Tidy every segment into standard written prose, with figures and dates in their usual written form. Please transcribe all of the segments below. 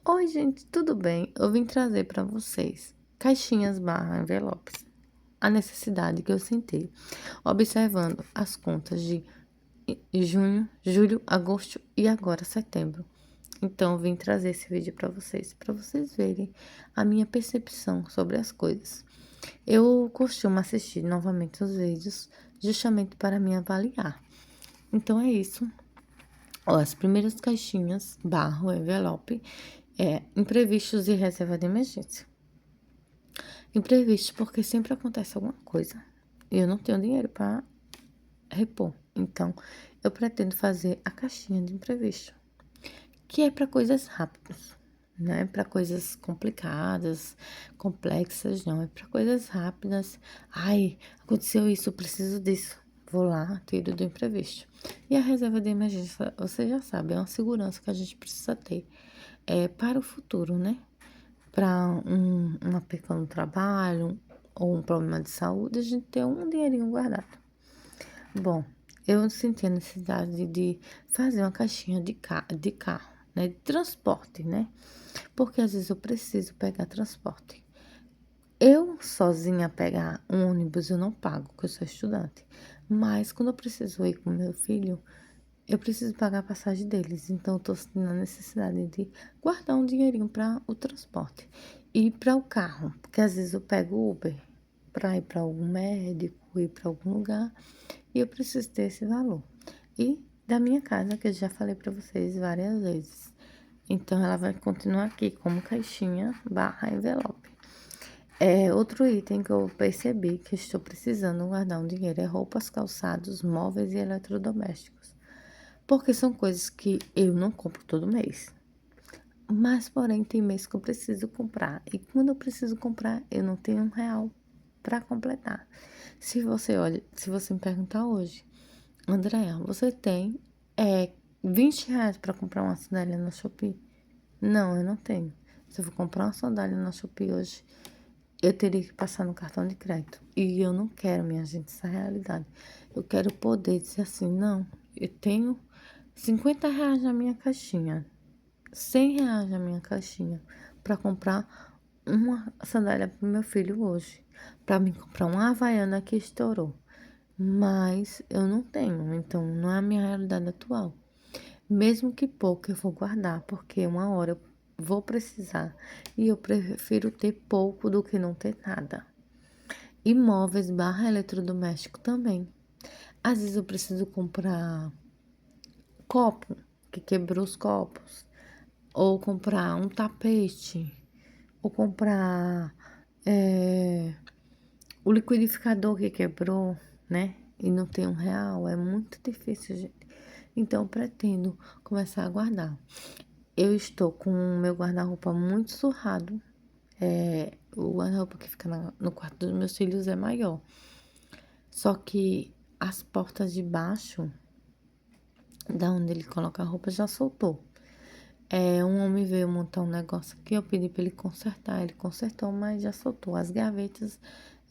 Oi, gente, tudo bem? Eu vim trazer para vocês caixinhas barra envelopes. A necessidade que eu senti observando as contas de junho, julho, agosto e agora setembro. Então, eu vim trazer esse vídeo para vocês verem a minha percepção sobre as coisas. Eu costumo assistir novamente os vídeos justamente para me avaliar. Então, é isso. Ó, as primeiras caixinhas, barra, envelope, imprevistos e reserva de emergência. Imprevisto porque sempre acontece alguma coisa e eu não tenho dinheiro para repor. Então, eu pretendo fazer a caixinha de imprevisto, que é para coisas rápidas, não é para coisas complicadas, complexas, não, é para coisas rápidas. Ai, aconteceu isso, eu preciso disso. Vou lá, tiro do imprevisto. E a reserva de emergência, você já sabe, é uma segurança que a gente precisa ter para o futuro, né? Para uma perca no trabalho ou um problema de saúde, a gente ter um dinheirinho guardado. Bom, eu senti a necessidade de fazer uma caixinha de carro, né? De transporte, né? Porque às vezes eu preciso pegar transporte. Eu sozinha pegar um ônibus eu não pago, porque eu sou estudante. Mas quando eu preciso ir com meu filho, eu preciso pagar a passagem deles. Então, eu tô sentindo a necessidade de guardar um dinheirinho para o transporte. E para o carro, porque às vezes eu pego o Uber para ir para algum médico, ir para algum lugar, e eu preciso ter esse valor. E da minha casa, que eu já falei para vocês várias vezes. Então, ela vai continuar aqui como caixinha barra envelope. Outro item que eu percebi que estou precisando guardar um dinheiro é roupas, calçados, móveis e eletrodomésticos. Porque são coisas que eu não compro todo mês. Mas, porém, tem mês que eu preciso comprar. E quando eu preciso comprar, eu não tenho R$ 1 para completar. Se você me perguntar hoje, Andréa, você tem R$ 20 para comprar uma sandália na Shopee? Não, eu não tenho. Se eu for comprar uma sandália na Shopee hoje, eu teria que passar no cartão de crédito. E eu não quero, minha gente, essa realidade. Eu quero poder dizer assim, não, eu tenho R$ 50 na minha caixinha, R$ 100 na minha caixinha, para comprar uma sandália pro meu filho hoje, para mim comprar uma Havaiana que estourou. Mas eu não tenho, então não é a minha realidade atual. Mesmo que pouco eu vou guardar, porque uma hora eu vou precisar. E eu prefiro ter pouco do que não ter nada. Imóveis barra eletrodoméstico também. Às vezes eu preciso comprar copo, que quebrou os copos. Ou comprar um tapete. Ou comprar o liquidificador que quebrou, né? E não tem R$ 1. É muito difícil, gente. Então, eu pretendo começar a guardar. Eu estou com o meu guarda-roupa muito surrado. O guarda-roupa que fica no quarto dos meus filhos é maior. Só que as portas de baixo, da onde ele coloca a roupa, já soltou. Um homem veio montar um negócio aqui, eu pedi para ele consertar. Ele consertou, mas já soltou. As gavetas,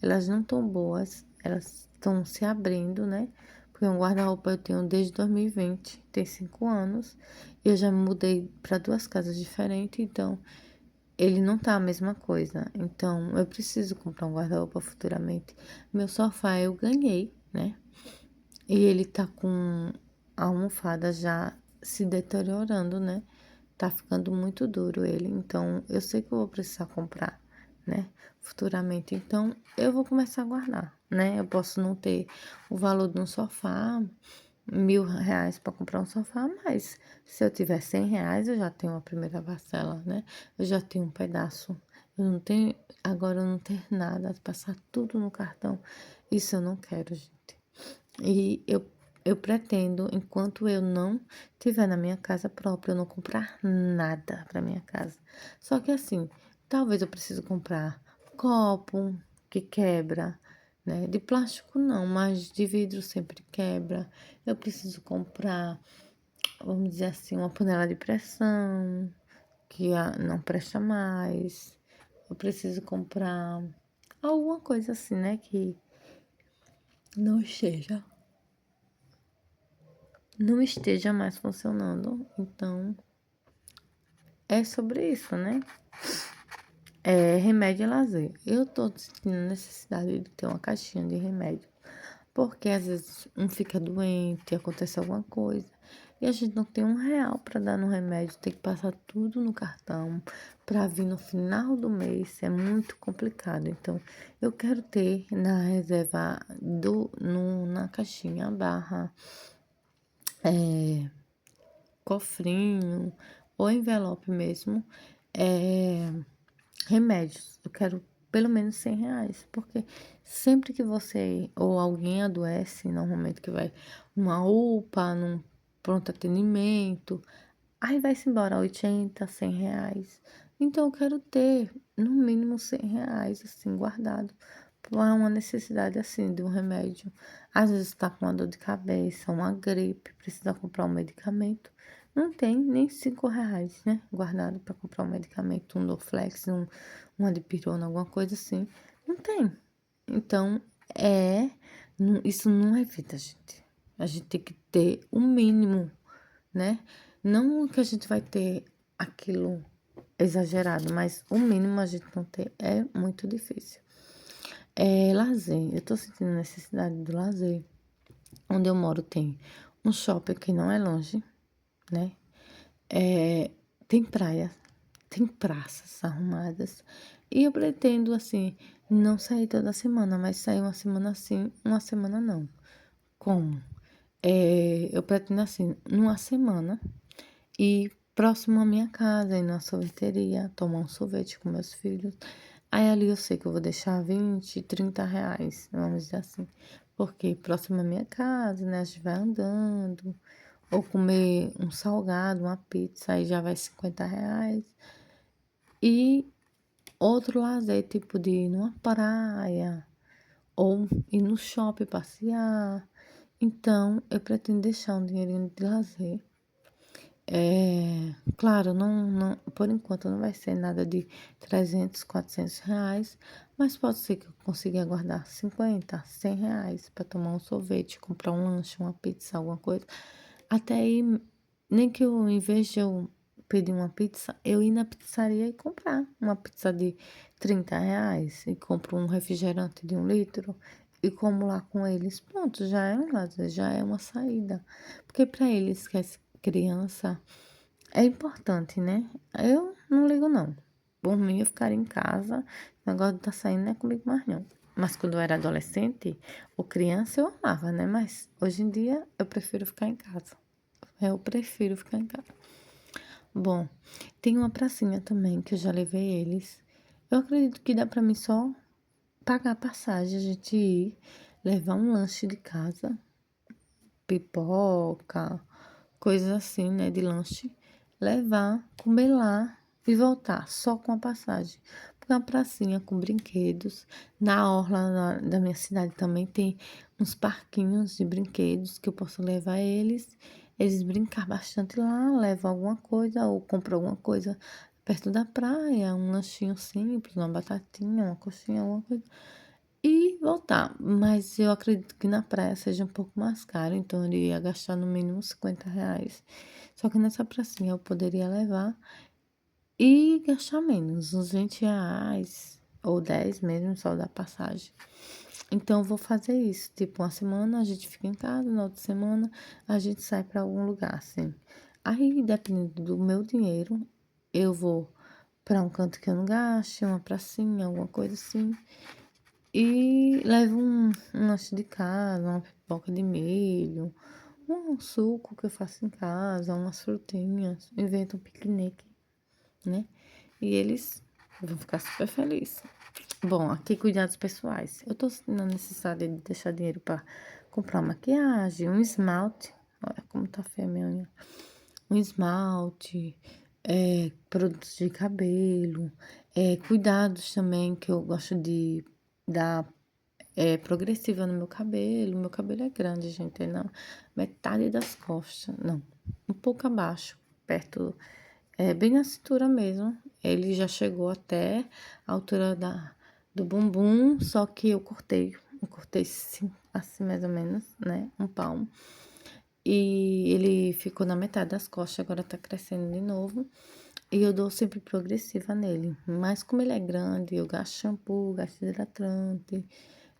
elas não estão boas, elas estão se abrindo, né? Porque um guarda-roupa eu tenho desde 2020, tem 5 anos. Eu já me mudei para 2 casas diferentes, então ele não tá a mesma coisa. Então eu preciso comprar um guarda-roupa futuramente. Meu sofá eu ganhei, né? E ele tá com a almofada já se deteriorando, né? Tá ficando muito duro ele. Então, eu sei que eu vou precisar comprar, né? Futuramente. Então, eu vou começar a guardar, né? Eu posso não ter o valor de um sofá, R$ 1.000 para comprar um sofá, mas se eu tiver R$ 100, eu já tenho a primeira parcela, né? Eu já tenho um pedaço. Eu não tenho, agora eu não ter nada, passar tudo no cartão. Isso eu não quero, gente. E eu pretendo, enquanto eu não tiver na minha casa própria, eu não comprar nada para minha casa. Só que assim, talvez eu precise comprar copo que quebra, né? De plástico não, mas de vidro sempre quebra. Eu preciso comprar, vamos dizer assim, uma panela de pressão que não presta mais. Eu preciso comprar alguma coisa assim, né? Que não esteja não esteja mais funcionando. Então, é sobre isso, né? Remédio e lazer. Eu tô sentindo necessidade de ter uma caixinha de remédio. Porque às vezes um fica doente, acontece alguma coisa. E a gente não tem R$ 1 para dar no remédio, tem que passar tudo no cartão para vir no final do mês. É muito complicado. Então, eu quero ter na reserva na caixinha barra é, cofrinho ou envelope mesmo. É, remédios. Eu quero pelo menos R$ 100, porque sempre que você ou alguém adoece, normalmente que vai numa UPA, num pronto atendimento, aí vai-se embora 80, R$ 100. Então eu quero ter no mínimo R$ 100 assim guardado para uma necessidade assim de um remédio. Às vezes está com uma dor de cabeça, uma gripe, precisa comprar um medicamento. Não tem nem R$ 5, né? Guardado para comprar um medicamento, um Dorflex, uma dipirona, alguma coisa assim. Não tem. Então, isso não é vida, gente. A gente tem que ter o mínimo, né? Não que a gente vai ter aquilo exagerado, mas o mínimo a gente não ter é muito difícil. Lazer. Eu tô sentindo necessidade do lazer. Onde eu moro tem um shopping que não é longe, né? Tem praia, tem praças arrumadas. E eu pretendo, assim, não sair toda semana, mas sair uma semana sim, uma semana não. Como? Eu pretendo, assim, numa semana ir próximo à minha casa, ir na sorveteria, tomar um sorvete com meus filhos. Aí ali eu sei que eu vou deixar 20, R$ 30, vamos dizer assim. Porque próximo à minha casa, né? A gente vai andando. Ou comer um salgado, uma pizza, aí já vai R$ 50. E outro lazer, tipo de ir numa praia, ou ir no shopping passear. Então, eu pretendo deixar um dinheirinho de lazer. Claro, por enquanto não vai ser nada de R$ 300, R$ 400, mas pode ser que eu consiga guardar 50, R$ 100 para tomar um sorvete, comprar um lanche, uma pizza, alguma coisa. Até aí, nem que eu, em vez de eu pedir uma pizza, eu ir na pizzaria e comprar uma pizza de R$ 30 e compro um refrigerante de 1 litro e como lá com eles. Pronto, já é um lazer, já é uma saída. Porque para eles que é criança é importante, né? Eu não ligo, não. Por mim, eu ficaria em casa. O negócio de estar saindo não é comigo mais, não. Mas quando eu era adolescente ou criança, eu amava, né? Mas hoje em dia, eu prefiro ficar em casa. Eu prefiro ficar em casa. Bom, tem uma pracinha também que eu já levei eles. Eu acredito que dá pra mim só pagar a passagem, a gente ir, levar um lanche de casa, pipoca, coisas assim, né, de lanche, levar, comer lá e voltar só com a passagem. Porque é uma pracinha com brinquedos. Na orla da minha cidade também tem uns parquinhos de brinquedos que eu posso levar eles brincar bastante lá, levam alguma coisa ou compram alguma coisa perto da praia, um lanchinho simples, uma batatinha, uma coxinha, alguma coisa e voltar. Mas eu acredito que na praia seja um pouco mais caro, então eu iria gastar no mínimo R$ 50. Só que nessa pracinha eu poderia levar e gastar menos, uns R$ 20 ou 10 mesmo, só da passagem. Então eu vou fazer isso, tipo, uma semana a gente fica em casa, na outra semana a gente sai para algum lugar, assim. Aí, dependendo do meu dinheiro, eu vou para um canto que eu não gaste, uma pracinha, alguma coisa assim. E levo um lanche de casa, uma pipoca de milho, um suco que eu faço em casa, umas frutinhas, invento um piquenique, né? E eles vão ficar super felizes. Bom, aqui cuidados pessoais. Eu tô sentindo a necessidade de deixar dinheiro para comprar maquiagem, um esmalte. Olha como tá feia a minha unha. Um esmalte, produtos de cabelo, cuidados também que eu gosto de dar progressiva no meu cabelo. Meu cabelo é grande, gente, é na metade das costas. Não, um pouco abaixo, perto, bem na cintura mesmo. Ele já chegou até a altura do bumbum, só que eu cortei. Eu cortei assim mais ou menos, né? Um palmo. E ele ficou na metade das costas, agora tá crescendo de novo. E eu dou sempre progressiva nele. Mas como ele é grande, eu gasto shampoo, gasto hidratante.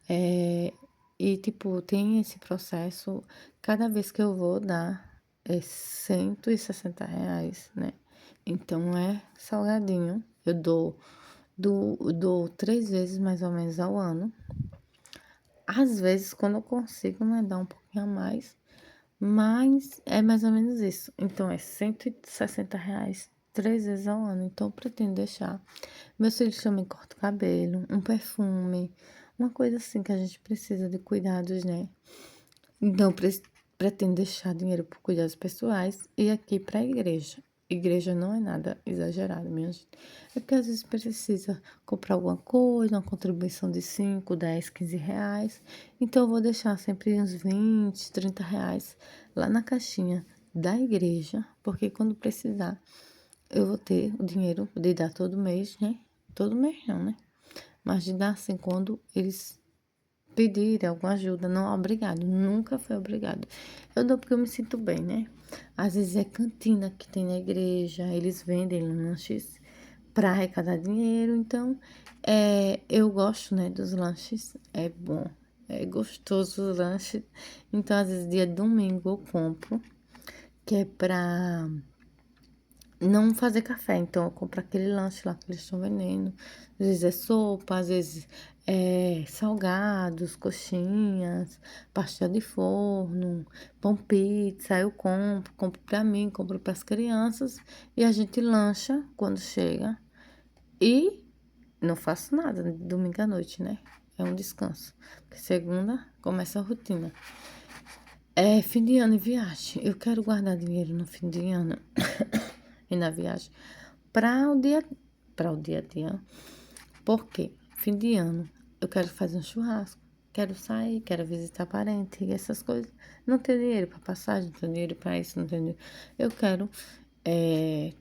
É, e, tipo, tem esse processo. Cada vez que eu vou dar é R$ 160, né? Então é salgadinho. Eu dou 3 vezes mais ou menos ao ano. Às vezes, quando eu consigo, né, dar um pouquinho a mais. Mas é mais ou menos isso. Então, é R$ 160, 3 vezes ao ano. Então, eu pretendo deixar. Meus filhos também cortam o cabelo, um perfume, uma coisa assim que a gente precisa de cuidados, né? Então, pretendo deixar dinheiro para cuidados pessoais e aqui para a igreja. Igreja não é nada exagerado, minha gente. É porque às vezes precisa comprar alguma coisa, uma contribuição de 5, 10, R$ 15. Então, eu vou deixar sempre uns 20, R$ 30 lá na caixinha da igreja, porque quando precisar, eu vou ter o dinheiro de dar todo mês, né? Todo mês não, né? Mas de dar assim quando eles pedirem alguma ajuda, não obrigado, nunca foi obrigado. Eu dou porque eu me sinto bem, né? Às vezes é cantina que tem na igreja, eles vendem lanches para arrecadar dinheiro, então eu gosto, né, dos lanches, é bom, é gostoso os lanches. Então, às vezes, dia de domingo eu compro, que é pra não fazer café. Então, eu compro aquele lanche lá que eles estão vendendo. Às vezes é sopa, às vezes é salgados, coxinhas, pastel de forno, pão pizza. Eu compro pra mim, compro pras crianças. E a gente lancha quando chega. E não faço nada domingo à noite, né? É um descanso. Porque segunda começa a rotina. É fim de ano e viagem. Eu quero guardar dinheiro no fim de ano e na viagem para o dia a dia. Por quê? Fim de ano, eu quero fazer um churrasco, quero sair, quero visitar parente, e essas coisas. Não tenho dinheiro para passagem, não tenho dinheiro para isso, não tenho dinheiro. Eu quero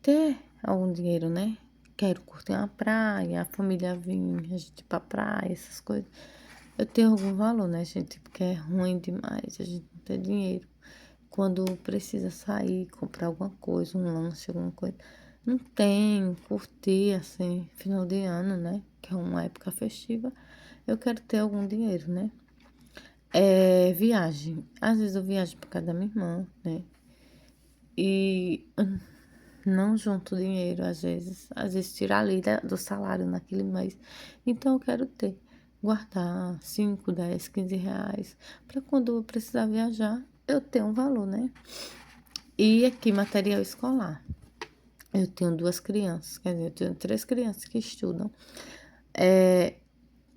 ter algum dinheiro, né? Quero curtir uma praia, a família vir, a gente ir pra praia, essas coisas. Eu tenho algum valor, né, gente? Porque é ruim demais a gente não ter dinheiro. Quando precisa sair, comprar alguma coisa, um lanche, alguma coisa. Não tem, curtir assim, final de ano, né? Que é uma época festiva. Eu quero ter algum dinheiro, né? Viagem. Às vezes eu viajo por causa da minha irmã, né? E não junto dinheiro, às vezes tira ali do salário naquele mês. Então eu quero ter, guardar 5, 10, R$ 15, para quando eu precisar viajar, eu ter um valor, né? E aqui, material escolar. Eu tenho 2 crianças, quer dizer, eu tenho 3 crianças que estudam. É,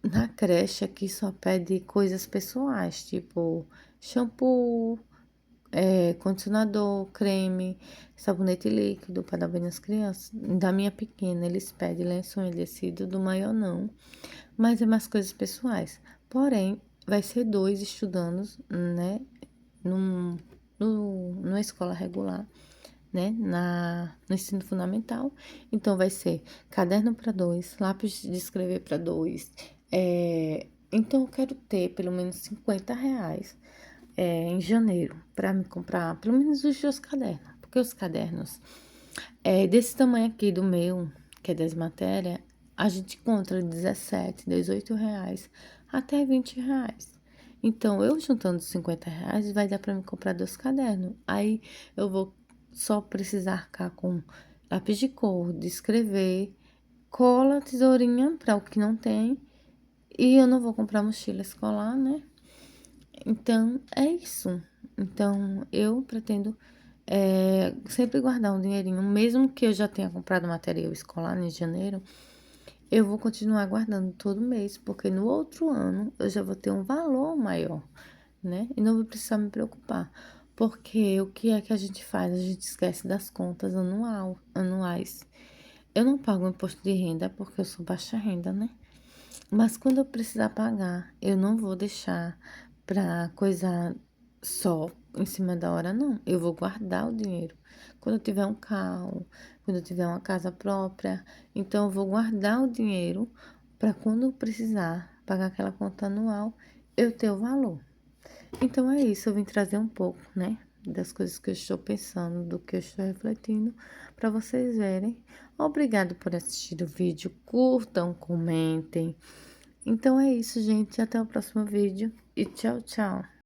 na creche aqui só pede coisas pessoais, tipo shampoo, condicionador, creme, sabonete líquido para dar banho nas crianças. Da minha pequena, eles pedem lenço umedecido, do maior não, mas é mais coisas pessoais. Porém, vai ser 2 estudando, né, num, numa escola regular, né, no ensino fundamental. Então, vai ser caderno para 2, lápis de escrever para 2. Então, eu quero ter pelo menos R$ 50 em janeiro para me comprar pelo menos os 2 cadernos. Porque os cadernos desse tamanho aqui do meu, que é das matérias, a gente encontra 17, R$ 18 até R$ 20. Então, eu juntando R$ 50, vai dar para me comprar 2 cadernos. Aí eu vou só precisar arcar com lápis de cor, de escrever, cola, tesourinha, para o que não tem. E eu não vou comprar mochila escolar, né? Então, é isso. Então, eu pretendo sempre guardar um dinheirinho, mesmo que eu já tenha comprado material escolar em janeiro, eu vou continuar guardando todo mês, porque no outro ano eu já vou ter um valor maior, né? E não vou precisar me preocupar. Porque o que é que a gente faz? A gente esquece das contas anuais. Eu não pago imposto de renda porque eu sou baixa renda, né? Mas quando eu precisar pagar, eu não vou deixar pra coisar só em cima da hora, não. Eu vou guardar o dinheiro. Quando eu tiver um carro, quando eu tiver uma casa própria, então eu vou guardar o dinheiro para quando eu precisar pagar aquela conta anual, eu ter o valor. Então é isso, eu vim trazer um pouco, né, das coisas que eu estou pensando, do que eu estou refletindo, para vocês verem. Obrigado por assistir o vídeo, curtam, comentem. Então é isso, gente. Até o próximo vídeo e tchau, tchau.